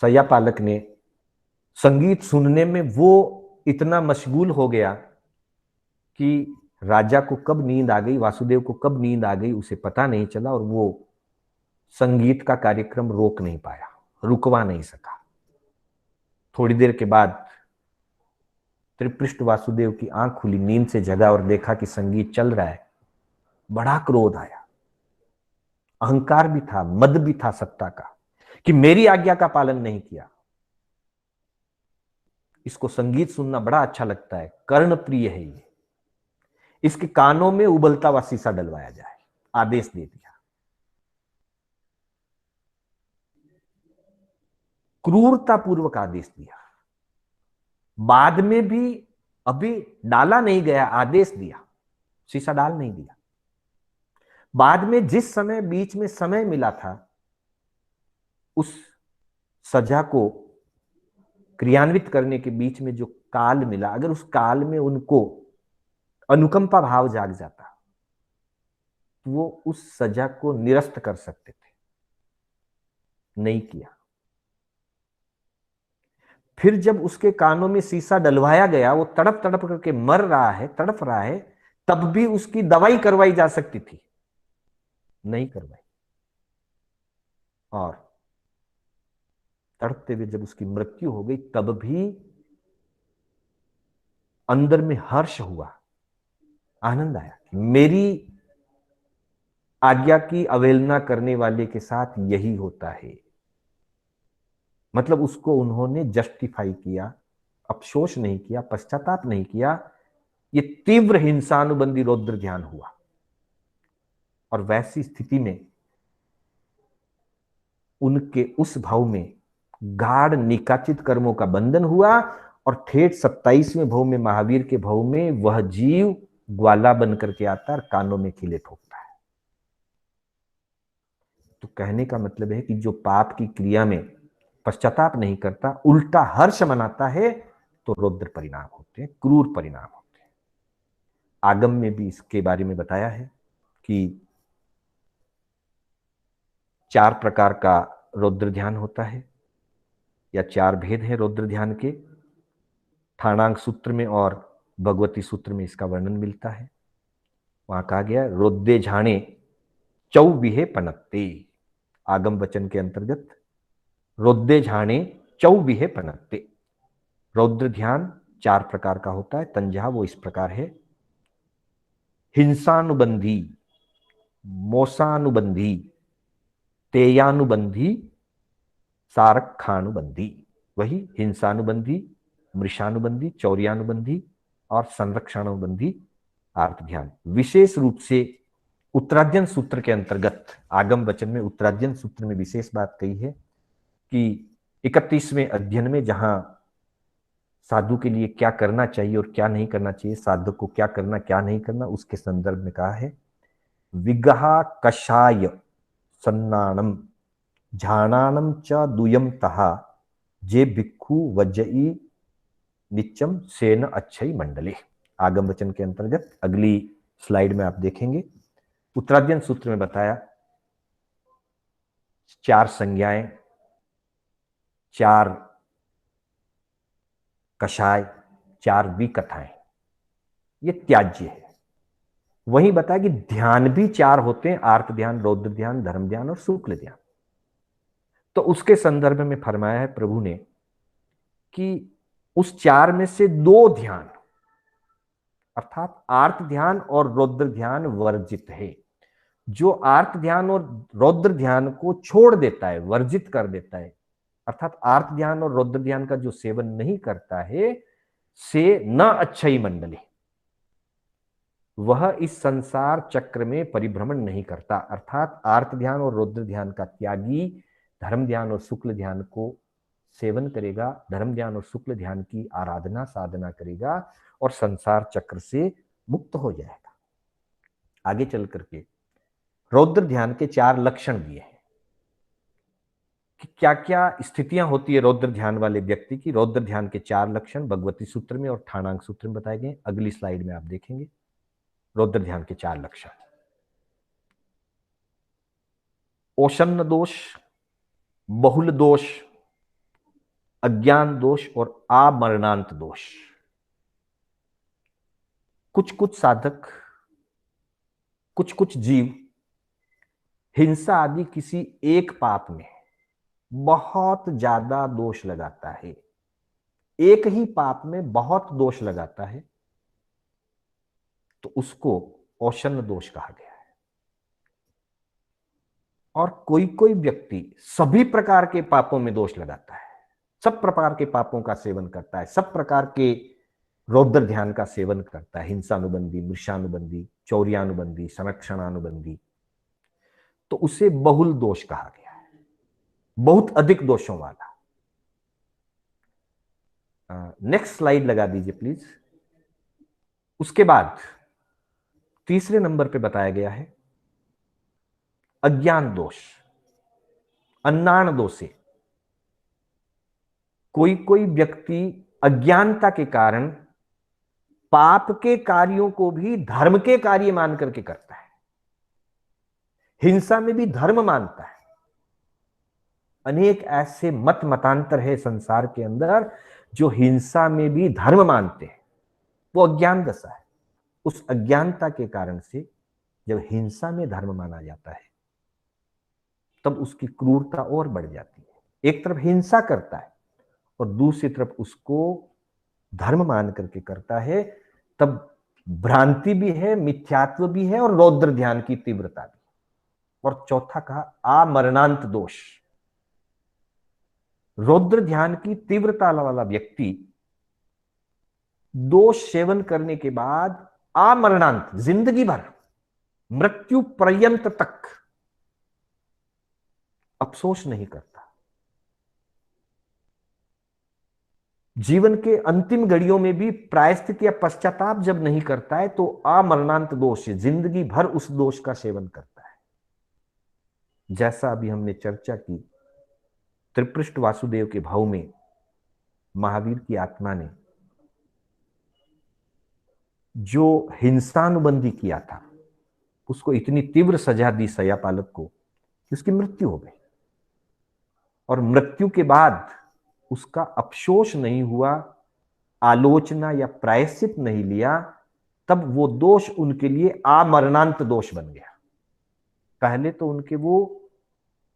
सैया पालक ने संगीत सुनने में वो इतना मशगूल हो गया कि राजा को कब नींद आ गई, वासुदेव को कब नींद आ गई, उसे पता नहीं चला और वो संगीत का कार्यक्रम रोक नहीं पाया, रुकवा नहीं सका। थोड़ी देर के बाद त्रिपृष्ठ वासुदेव की आंख खुली, नींद से जगा और देखा कि संगीत चल रहा है। बड़ा क्रोध आया, अहंकार भी था, मद भी था सत्ता का, कि मेरी आज्ञा का पालन नहीं किया। इसको संगीत सुनना बड़ा अच्छा लगता है, कर्ण प्रिय है ये, इसके कानों में उबलता हुआ शीशा डलवाया जाए, आदेश दे दिया। क्रूरता पूर्वक आदेश दिया। बाद में भी अभी डाला नहीं गया, आदेश दिया, शीशा डाल नहीं दिया। बाद में जिस समय बीच में समय मिला था, उस सजा को क्रियान्वित करने के बीच में जो काल मिला, अगर उस काल में उनको अनुकंपा भाव जाग जाता तो वो उस सजा को निरस्त कर सकते थे, नहीं किया। फिर जब उसके कानों में शीशा डलवाया गया, वो तड़प तड़प करके मर रहा है, तड़प रहा है, तब भी उसकी दवाई करवाई जा सकती थी, नहीं करवाई। और तड़पते हुए जब उसकी मृत्यु हो गई, तब भी अंदर में हर्ष हुआ, आनंद आया कि मेरी आज्ञा की अवहेलना करने वाले के साथ यही होता है। मतलब उसको उन्होंने जस्टिफाई किया, अफसोस नहीं किया, पश्चाताप नहीं किया। ये तीव्र हिंसानुबंधी रौद्र ध्यान हुआ। और वैसी स्थिति में उनके उस भाव में गाढ़ निकाचित कर्मों का बंधन हुआ, और ठेठ 27वें भाव में, महावीर के भाव में, वह जीव ग्वाला बन करके आता है और कानों में खिले ठोकता है। तो कहने का मतलब है कि जो पाप की क्रिया में पश्चाताप नहीं करता, उल्टा हर्ष मनाता है, तो रौद्र परिणाम होते हैं, क्रूर परिणाम होते हैं। आगम में भी इसके बारे में बताया है कि 4 प्रकार का रौद्र ध्यान होता है, या 4 भेद हैं रौद्र ध्यान के। ठाणांग सूत्र में और भगवती सूत्र में इसका वर्णन मिलता है। वहां कहा गया, रौद्रे झाणे चौविहे पनत्ते। आगम वचन के अंतर्गत रौद्रे झाणे चौविहे पनत्ते। रौद्र ध्यान 4 प्रकार का होता है। तंजहा वो इस प्रकार है: हिंसानुबंधी, मोसानुबंधी, तेयानुबंधी, सारक्षानुबंधी। वही हिंसानुबंधी, मृषानुबंधी, चौर्यानुबंधी और संरक्षणानुबंधी आर्त ध्यान। विशेष रूप से उत्तराध्ययन सूत्र के अंतर्गत, आगम वचन में उत्तराध्ययन सूत्र में विशेष बात कही है कि 31वें अध्ययन में, जहां साधु के लिए क्या करना चाहिए और क्या नहीं करना चाहिए, साधक को क्या करना क्या नहीं करना, उसके संदर्भ में कहा है, विगहा कषाय सन्नाणम झाणानम च दुयम तहा जे भिक्षु वजई नित्यम सेन अच्छई मंडले। आगम वचन के अंतर्गत अगली स्लाइड में आप देखेंगे, उत्तराध्ययन सूत्र में बताया 4 संज्ञाएं, 4 कषाय, 4 विकथाएं, ये त्याज्य है। वही बताया कि ध्यान भी 4 होते हैं: आर्त ध्यान, रौद्र ध्यान, धर्म ध्यान और शुक्ल ध्यान। तो उसके संदर्भ में फरमाया है प्रभु ने कि उस 4 में से 2 ध्यान, अर्थात आर्त ध्यान और रौद्र ध्यान वर्जित है। जो आर्त ध्यान और रौद्र ध्यान को छोड़ देता है, वर्जित कर देता है, अर्थात आर्त ध्यान और रौद्र ध्यान का जो सेवन नहीं करता है, से न अच्छई मंडले, वह इस संसार चक्र में परिभ्रमण नहीं करता। अर्थात आर्त ध्यान और रौद्र ध्यान का त्यागी धर्म ध्यान और शुक्ल ध्यान को सेवन करेगा, धर्म ध्यान और शुक्ल ध्यान की आराधना साधना करेगा और संसार चक्र से मुक्त हो जाएगा। आगे चल करके रौद्र ध्यान के 4 लक्षण दिए हैं कि क्या क्या स्थितियां होती है रौद्र ध्यान वाले व्यक्ति की। रौद्र ध्यान के 4 लक्षण भगवती सूत्र में और ठाणांग सूत्र में बताए गए। अगली स्लाइड में आप देखेंगे रौद्र ध्यान के 4 लक्षण: ओषन्न दोष, बहुल दोष, अज्ञान दोष और आमरणांत दोष। कुछ कुछ साधक, कुछ कुछ जीव हिंसा आदि किसी एक पाप में बहुत ज्यादा दोष लगाता है, एक ही पाप में बहुत दोष लगाता है, तो उसको औषन्न दोष कहा गया है। और कोई कोई व्यक्ति सभी प्रकार के पापों में दोष लगाता है, सब प्रकार के पापों का सेवन करता है, सब प्रकार के रौद्र ध्यान का सेवन करता है, हिंसानुबंधी, मृषानुबंधी, चौर्यानुबंधी, संरक्षणानुबंधी, तो उसे बहुल दोष कहा गया है, बहुत अधिक दोषों वाला। नेक्स्ट स्लाइड लगा दीजिए प्लीज। उसके बाद तीसरे नंबर पे बताया गया है अज्ञान दोष, अन्नान दोषे। कोई कोई व्यक्ति अज्ञानता के कारण पाप के कार्यों को भी धर्म के कार्य मान करके करता है, हिंसा में भी धर्म मानता है, अनेक ऐसे मत मतांतर है संसार के अंदर जो हिंसा में भी धर्म मानते हैं। वो अज्ञान दशा है। उस अज्ञानता के कारण से जब हिंसा में धर्म माना जाता है तब उसकी क्रूरता और बढ़ जाती है। एक तरफ हिंसा करता है और दूसरी तरफ उसको धर्म मान करके करता है, तब भ्रांति भी है, मिथ्यात्व भी है और रौद्र ध्यान की तीव्रता भी। और चौथा कहा आमरणांत दोष। रौद्र ध्यान की तीव्रता वाला व्यक्ति दोष सेवन करने के बाद आमरणांत, जिंदगी भर, मृत्यु पर्यंत तक अफसोस नहीं करता। जीवन के अंतिम घड़ियों में भी प्रायश्चित या पश्चाताप जब नहीं करता है तो आमरणांत दोष, जिंदगी भर उस दोष का सेवन करता है। जैसा अभी हमने चर्चा की, त्रिपृष्ठ वासुदेव के भाव में महावीर की आत्मा ने जो हिंसानुबंधी किया था उसको इतनी तीव्र सजा दी सयापालक को कि उसकी मृत्यु हो गई। और मृत्यु के बाद उसका अफसोस नहीं हुआ, आलोचना या प्रायश्चित नहीं लिया, तब वो दोष उनके लिए आमरणांत दोष बन गया। पहले तो उनके वो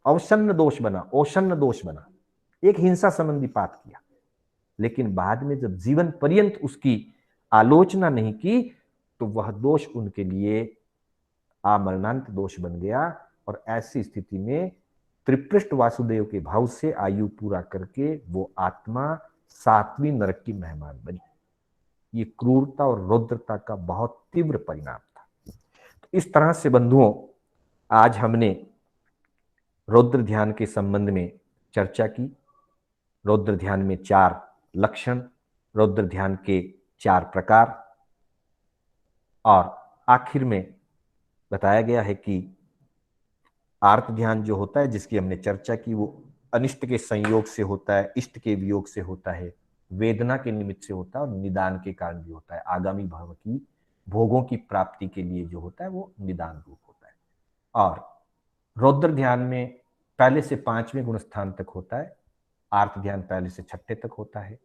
अवसन्न दोष बना, औसन्न दोष बना, एक हिंसा संबंधी पाप किया। लेकिन बाद में जब जीवन पर्यंत उसकी आलोचना नहीं की तो वह दोष उनके लिए आमरणांत दोष बन गया। और ऐसी स्थिति में त्रिपृष्ठ वासुदेव के भाव से आयु पूरा करके वो आत्मा 7वीं नरक की मेहमान बनी। ये क्रूरता और रौद्रता का बहुत तीव्र परिणाम था। तो इस तरह से बंधुओं, आज हमने रौद्र ध्यान के संबंध में चर्चा की। रौद्र ध्यान में 4 लक्षण, रौद्र ध्यान के 4 प्रकार, और आखिर में बताया गया है कि आर्त ध्यान जो होता है, जिसकी हमने चर्चा की, वो अनिष्ट के संयोग से होता है, इष्ट के वियोग से होता है, वेदना के निमित्त से होता है और निदान के कारण भी होता है। आगामी भव की भोगों की प्राप्ति के लिए जो होता है वो निदान रूप होता है। और रौद्र ध्यान में पहले से 5वें गुण स्थान तक होता है, आर्त ध्यान पहले से 6ठे तक होता है।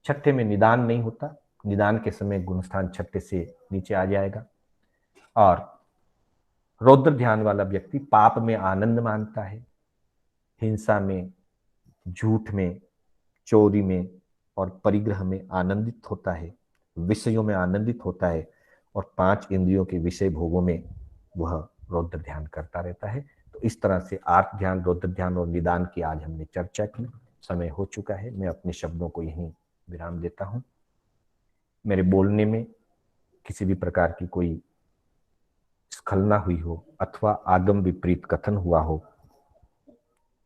6ठे में निदान नहीं होता, निदान के समय गुण स्थान 6ठे से नीचे आ जाएगा। और रौद्र ध्यान वाला व्यक्ति पाप में आनंद मानता है, हिंसा में, झूठ में, चोरी में और परिग्रह में आनंदित होता है, विषयों में आनंदित होता है और 5 इंद्रियों के विषय भोगों में वह रौद्र ध्यान करता रहता है। तो इस तरह से आर्त ध्यान, रौद्र ध्यान और निदान की आज हमने चर्चा की। समय हो चुका है, मैं अपने शब्दों को यहीं विराम देता हूं। मेरे बोलने में किसी भी प्रकार की कोई स्खलना हुई हो अथवा आगम विपरीत कथन हुआ हो